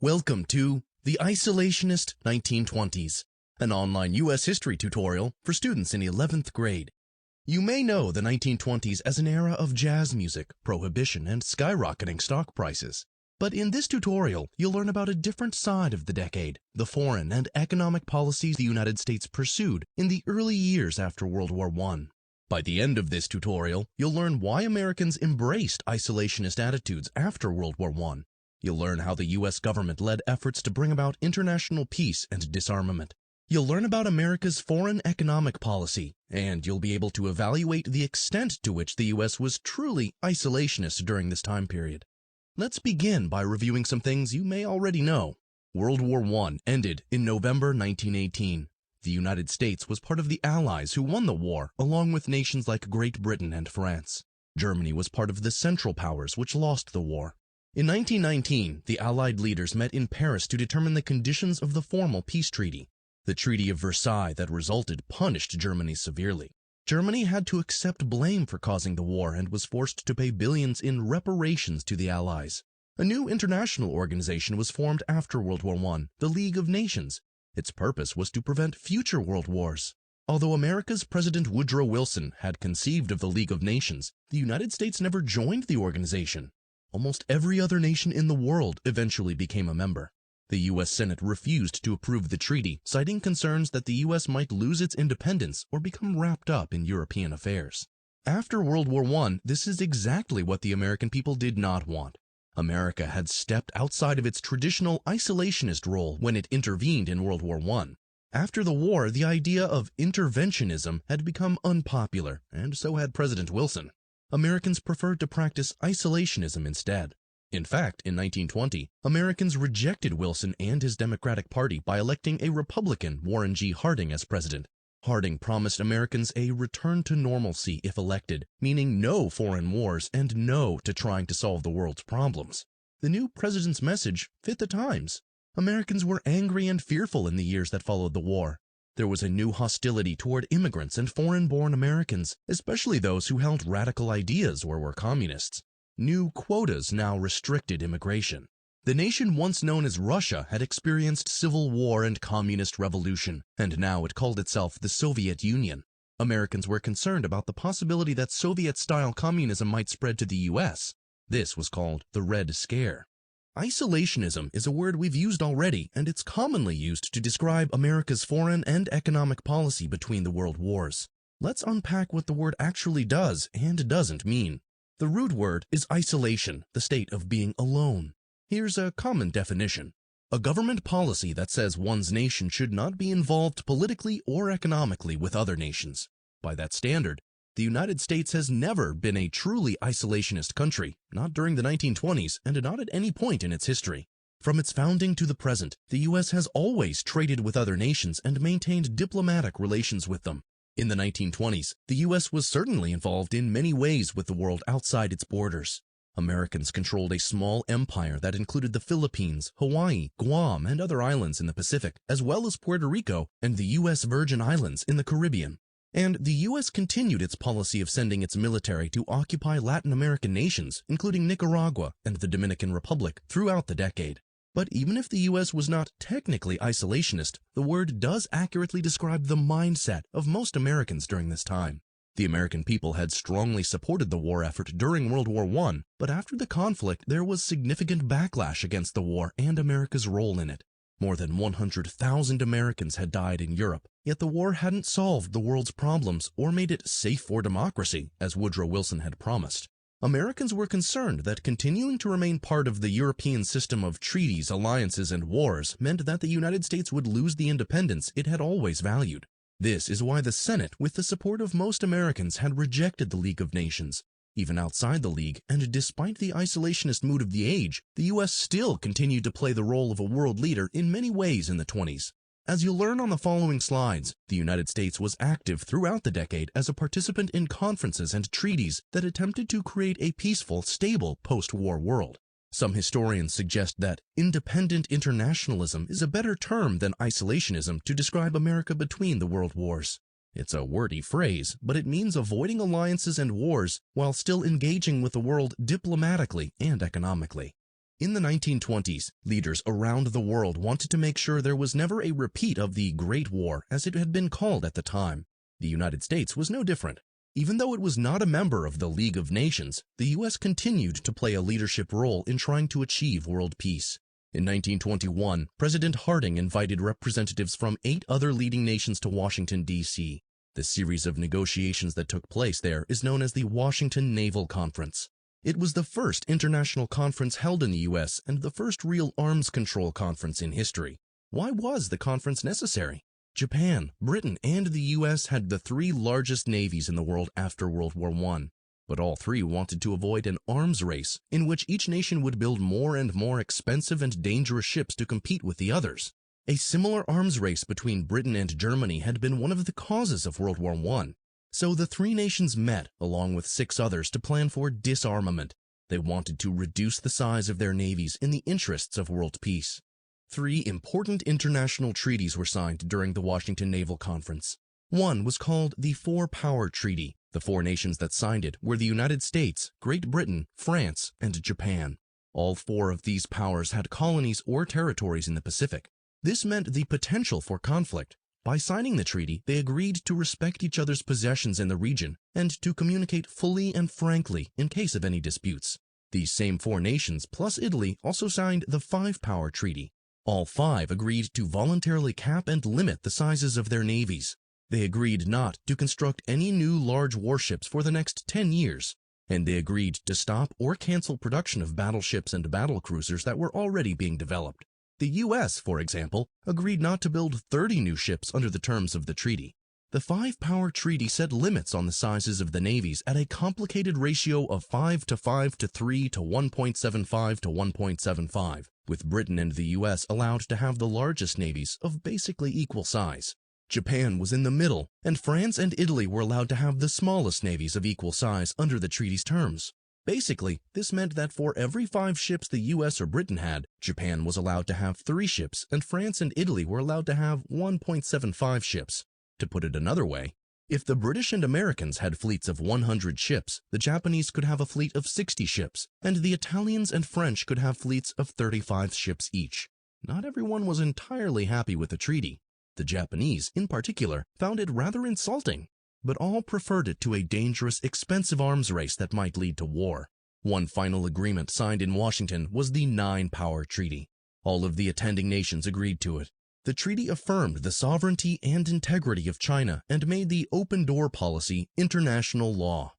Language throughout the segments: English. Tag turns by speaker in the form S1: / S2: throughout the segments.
S1: Welcome to the Isolationist 1920s, an online U.S. history tutorial for students in 11th grade. You may know the 1920s as an era of jazz music, prohibition, and skyrocketing stock prices. But in this tutorial, you'll learn about a different side of the decade, the foreign and economic policies the United States pursued in the early years after World War I. By the end of this tutorial, you'll learn why Americans embraced isolationist attitudes after World War I. You'll learn how the U.S. government led efforts to bring about international peace and disarmament. You'll learn about America's foreign economic policy, and you'll be able to evaluate the extent to which the U.S. was truly isolationist during this time period. Let's begin by reviewing some things you may already know. World War I ended in November 1918. The United States was part of the Allies who won the war, along with nations like Great Britain and France. Germany was part of the Central Powers, which lost the war. In 1919, the Allied leaders met in Paris to determine the conditions of the formal peace treaty. The Treaty of Versailles that resulted punished Germany severely. Germany had to accept blame for causing the war and was forced to pay billions in reparations to the Allies. A new international organization was formed after World War I, the League of Nations. Its purpose was to prevent future world wars. Although America's President Woodrow Wilson had conceived of the League of Nations, the United States never joined the organization. Almost every other nation in the world eventually became a member. The U.S. Senate refused to approve the treaty, citing concerns that the U.S. might lose its independence or become wrapped up in European affairs. After World War I, this is exactly what the American people did not want. America had stepped outside of its traditional isolationist role when it intervened in World War I. After the war, the idea of interventionism had become unpopular, and so had President Wilson. Americans preferred to practice isolationism instead. In fact, in 1920, Americans rejected Wilson and his Democratic Party by electing a Republican, Warren G. Harding, as president. Harding promised Americans a return to normalcy if elected, meaning no foreign wars and no to trying to solve the world's problems. The new president's message fit the times. Americans were angry and fearful in the years that followed the war. There was a new hostility toward immigrants and foreign-born Americans, especially those who held radical ideas or were communists. New quotas now restricted immigration. The nation once known as Russia had experienced civil war and communist revolution, and now it called itself the Soviet Union. Americans were concerned about the possibility that Soviet-style communism might spread to the U.S. This was called the Red Scare. Isolationism is a word we've used already, and it's commonly used to describe America's foreign and economic policy between the world wars. Let's unpack what the word actually does and doesn't mean. The root word is isolation, the state of being alone. Here's a common definition. A government policy that says one's nation should not be involved politically or economically with other nations. By that standard, the United States has never been a truly isolationist country, not during the 1920s and not at any point in its history. From its founding to the present, the U.S. has always traded with other nations and maintained diplomatic relations with them. In the 1920s, the U.S. was certainly involved in many ways with the world outside its borders. Americans controlled a small empire that included the Philippines, Hawaii, Guam, and other islands in the Pacific, as well as Puerto Rico and the U.S. Virgin Islands in the Caribbean. And the U.S. continued its policy of sending its military to occupy Latin American nations, including Nicaragua and the Dominican Republic, throughout the decade. But even if the U.S. was not technically isolationist, the word does accurately describe the mindset of most Americans during this time. The American people had strongly supported the war effort during World War I, but after the conflict there was significant backlash against the war and America's role in it. More than 100,000 Americans had died in Europe, yet the war hadn't solved the world's problems or made it safe for democracy, as Woodrow Wilson had promised. Americans were concerned that continuing to remain part of the European system of treaties, alliances, and wars meant that the United States would lose the independence it had always valued. This is why the Senate, with the support of most Americans, had rejected the League of Nations. Even outside the League, and despite the isolationist mood of the age, the U.S. still continued to play the role of a world leader in many ways in the 20s. As you'll learn on the following slides, the United States was active throughout the decade as a participant in conferences and treaties that attempted to create a peaceful, stable post-war world. Some historians suggest that independent internationalism is a better term than isolationism to describe America between the world wars. It's a wordy phrase, but it means avoiding alliances and wars while still engaging with the world diplomatically and economically. In the 1920s, leaders around the world wanted to make sure there was never a repeat of the Great War, as it had been called at the time. The United States was no different. Even though it was not a member of the League of Nations, the U.S. continued to play a leadership role in trying to achieve world peace. In 1921, President Harding invited representatives from 8 other leading nations to Washington, D.C. The series of negotiations that took place there is known as the Washington Naval Conference. It was the first international conference held in the U.S. and the first real arms control conference in history. Why was the conference necessary? Japan, Britain, and the U.S. had the 3 largest navies in the world after World War I. But all 3 wanted to avoid an arms race in which each nation would build more and more expensive and dangerous ships to compete with the others. A similar arms race between Britain and Germany had been one of the causes of World War I. So the 3 nations met, along with 6 others, to plan for disarmament. They wanted to reduce the size of their navies in the interests of world peace. 3 important international treaties were signed during the Washington Naval Conference. One was called the Four-Power Treaty. The 4 nations that signed it were the United States, Great Britain, France, and Japan. All 4 of these powers had colonies or territories in the Pacific. This meant the potential for conflict. By signing the treaty, they agreed to respect each other's possessions in the region and to communicate fully and frankly in case of any disputes. These same 4 nations, plus Italy, also signed the Five-Power Treaty. All 5 agreed to voluntarily cap and limit the sizes of their navies. They agreed not to construct any new large warships for the next 10 years, and they agreed to stop or cancel production of battleships and battlecruisers that were already being developed. The U.S., for example, agreed not to build 30 new ships under the terms of the treaty. The Five-Power Treaty set limits on the sizes of the navies at a complicated ratio of 5 to 5 to 3 to 1.75 to 1.75, with Britain and the U.S. allowed to have the largest navies of basically equal size. Japan was in the middle, and France and Italy were allowed to have the smallest navies of equal size under the treaty's terms. Basically, this meant that for every 5 ships the US or Britain had, Japan was allowed to have 3 ships, and France and Italy were allowed to have 1.75 ships. To put it another way, if the British and Americans had fleets of 100 ships, the Japanese could have a fleet of 60 ships, and the Italians and French could have fleets of 35 ships each. Not everyone was entirely happy with the treaty. The Japanese, in particular, found it rather insulting, but all preferred it to a dangerous, expensive arms race that might lead to war. One final agreement signed in Washington was the Nine-Power Treaty. All of the attending nations agreed to it. The treaty affirmed the sovereignty and integrity of China and made the open-door policy international law.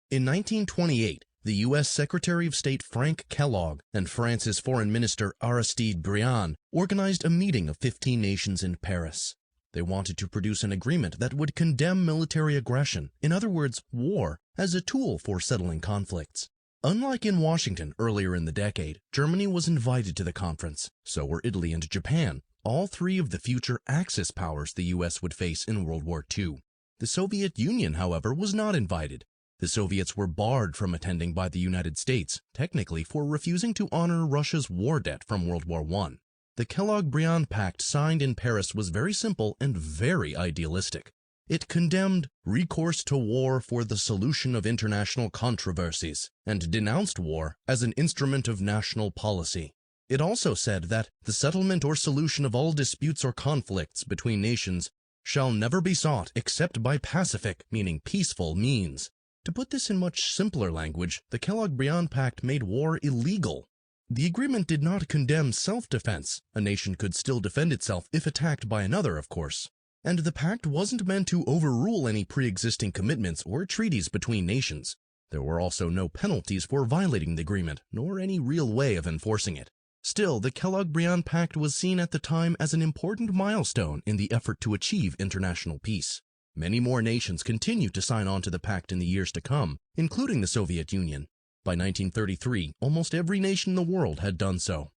S1: In 1928, the U.S. Secretary of State Frank Kellogg and France's Foreign Minister Aristide Briand organized a meeting of 15 nations in Paris. They wanted to produce an agreement that would condemn military aggression, in other words, war, as a tool for settling conflicts. Unlike in Washington earlier in the decade, Germany was invited to the conference. So were Italy and Japan, all 3 of the future Axis powers the U.S. would face in World War II. The Soviet Union, however, was not invited. The Soviets were barred from attending by the United States, technically for refusing to honor Russia's war debt from World War I. The Kellogg-Briand Pact signed in Paris was very simple and very idealistic. It condemned recourse to war for the solution of international controversies and denounced war as an instrument of national policy. It also said that the settlement or solution of all disputes or conflicts between nations shall never be sought except by pacific, meaning peaceful, means. To put this in much simpler language, the Kellogg-Briand Pact made war illegal. The agreement did not condemn self-defense. A nation could still defend itself if attacked by another, of course. And the pact wasn't meant to overrule any pre-existing commitments or treaties between nations. There were also no penalties for violating the agreement, nor any real way of enforcing it. Still, the Kellogg-Briand Pact was seen at the time as an important milestone in the effort to achieve international peace. Many more nations continued to sign on to the pact in the years to come, including the Soviet Union. By 1933, almost every nation in the world had done so.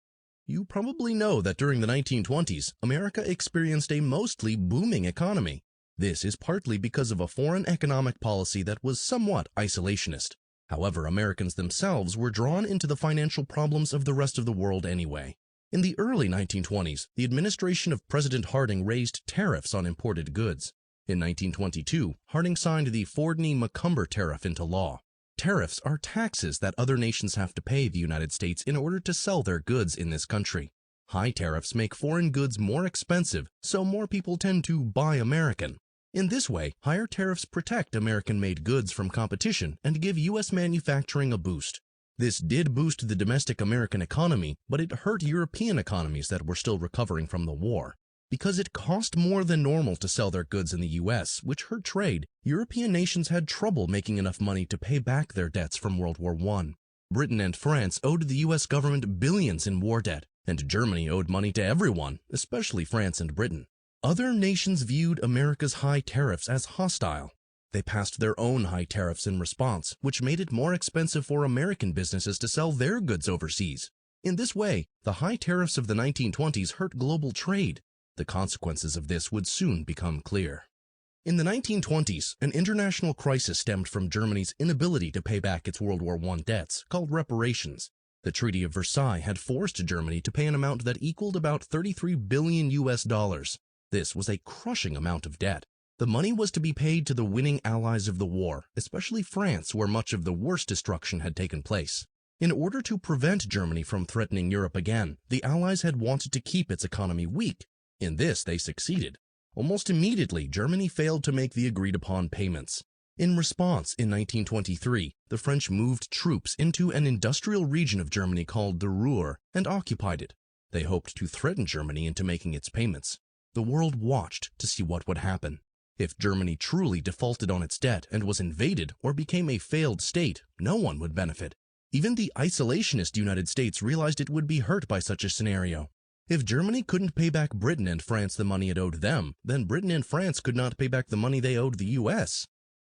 S1: You probably know that during the 1920s, America experienced a mostly booming economy. This is partly because of a foreign economic policy that was somewhat isolationist. However, Americans themselves were drawn into the financial problems of the rest of the world anyway. In the early 1920s, the administration of President Harding raised tariffs on imported goods. In 1922, Harding signed the Fordney-McCumber Tariff into law. Tariffs are taxes that other nations have to pay the United States in order to sell their goods in this country. High tariffs make foreign goods more expensive, so more people tend to buy American. In this way, higher tariffs protect American-made goods from competition and give U.S. manufacturing a boost. This did boost the domestic American economy, but it hurt European economies that were still recovering from the war. Because it cost more than normal to sell their goods in the U.S., which hurt trade, European nations had trouble making enough money to pay back their debts from World War I. Britain and France owed the U.S. government billions in war debt, and Germany owed money to everyone, especially France and Britain. Other nations viewed America's high tariffs as hostile. They passed their own high tariffs in response, which made it more expensive for American businesses to sell their goods overseas. In this way, the high tariffs of the 1920s hurt global trade. The consequences of this would soon become clear. In the 1920s, an international crisis stemmed from Germany's inability to pay back its World War I debts, called reparations. The Treaty of Versailles had forced Germany to pay an amount that equaled about $33 billion US. This was a crushing amount of debt. The money was to be paid to the winning allies of the war, especially France, where much of the worst destruction had taken place. In order to prevent Germany from threatening Europe again, the Allies had wanted to keep its economy weak. In this, they succeeded. Almost immediately, Germany failed to make the agreed-upon payments. In response, in 1923, the French moved troops into an industrial region of Germany called the Ruhr and occupied it. They hoped to threaten Germany into making its payments. The world watched to see what would happen. If Germany truly defaulted on its debt and was invaded or became a failed state, no one would benefit. Even the isolationist United States realized it would be hurt by such a scenario. If Germany couldn't pay back Britain and France the money it owed them, then Britain and France could not pay back the money they owed the U.S.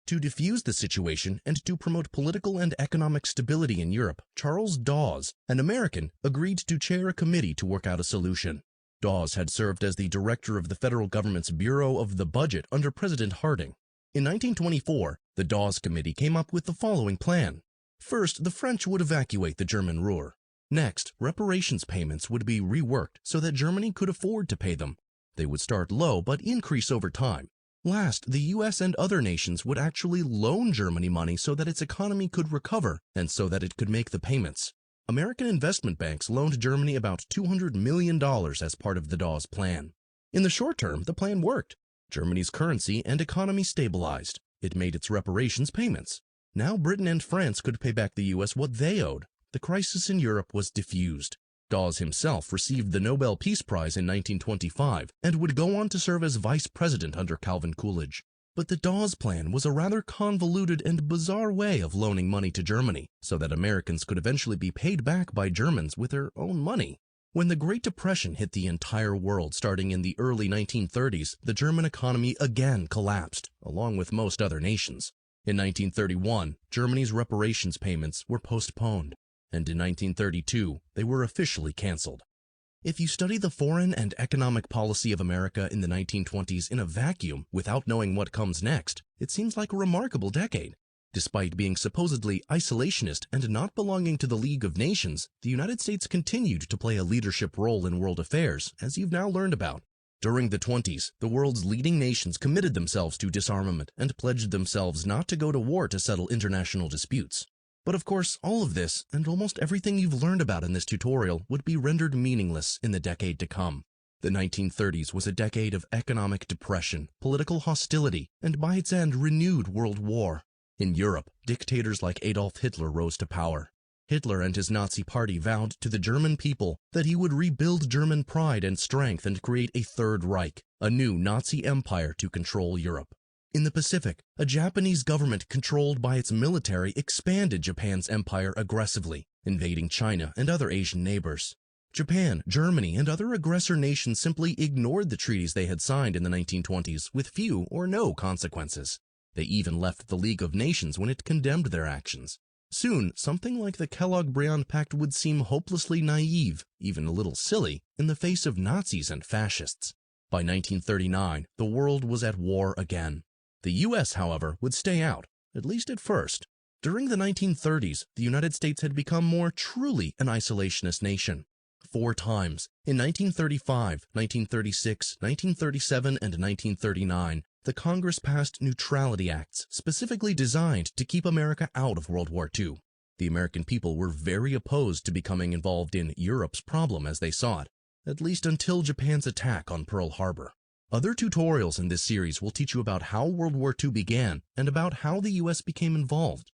S1: To defuse the situation and to promote political and economic stability in Europe, Charles Dawes, an American, agreed to chair a committee to work out a solution. Dawes had served as the director of the federal government's Bureau of the Budget under President Harding. In 1924, the Dawes Committee came up with the following plan. First, the French would evacuate the German Ruhr. Next, reparations payments would be reworked so that Germany could afford to pay them. They would start low but increase over time. Last, the U.S. and other nations would actually loan Germany money so that its economy could recover and so that it could make the payments. American investment banks loaned Germany about $200 million as part of the Dawes plan. In the short term, the plan worked. Germany's currency and economy stabilized. It made its reparations payments. Now Britain and France could pay back the U.S. what they owed. The crisis in Europe was diffused. Dawes himself received the Nobel Peace Prize in 1925 and would go on to serve as vice president under Calvin Coolidge. But the Dawes Plan was a rather convoluted and bizarre way of loaning money to Germany so that Americans could eventually be paid back by Germans with their own money. When the Great Depression hit the entire world starting in the early 1930s, the German economy again collapsed, along with most other nations. In 1931, Germany's reparations payments were postponed, and in 1932, they were officially canceled. If you study the foreign and economic policy of America in the 1920s in a vacuum without knowing what comes next, it seems like a remarkable decade. Despite being supposedly isolationist and not belonging to the League of Nations, the United States continued to play a leadership role in world affairs, as you've now learned about. During the 20s, the world's leading nations committed themselves to disarmament and pledged themselves not to go to war to settle international disputes. But of course, all of this, and almost everything you've learned about in this tutorial, would be rendered meaningless in the decade to come. The 1930s was a decade of economic depression, political hostility, and by its end, renewed world war. In Europe, dictators like Adolf Hitler rose to power. Hitler and his Nazi party vowed to the German people that he would rebuild German pride and strength and create a Third Reich, a new Nazi empire to control Europe. In the Pacific, a Japanese government controlled by its military expanded Japan's empire aggressively, invading China and other Asian neighbors. Japan, Germany, and other aggressor nations simply ignored the treaties they had signed in the 1920s with few or no consequences. They even left the League of Nations when it condemned their actions. Soon, something like the Kellogg-Briand Pact would seem hopelessly naive, even a little silly, in the face of Nazis and fascists. By 1939, the world was at war again. The U.S., however, would stay out, at least at first. During the 1930s, the United States had become more truly an isolationist nation. 4 times, in 1935, 1936, 1937, and 1939, the Congress passed neutrality acts specifically designed to keep America out of World War II. The American people were very opposed to becoming involved in Europe's problem as they saw it, at least until Japan's attack on Pearl Harbor. Other tutorials in this series will teach you about how World War II began and about how the US became involved.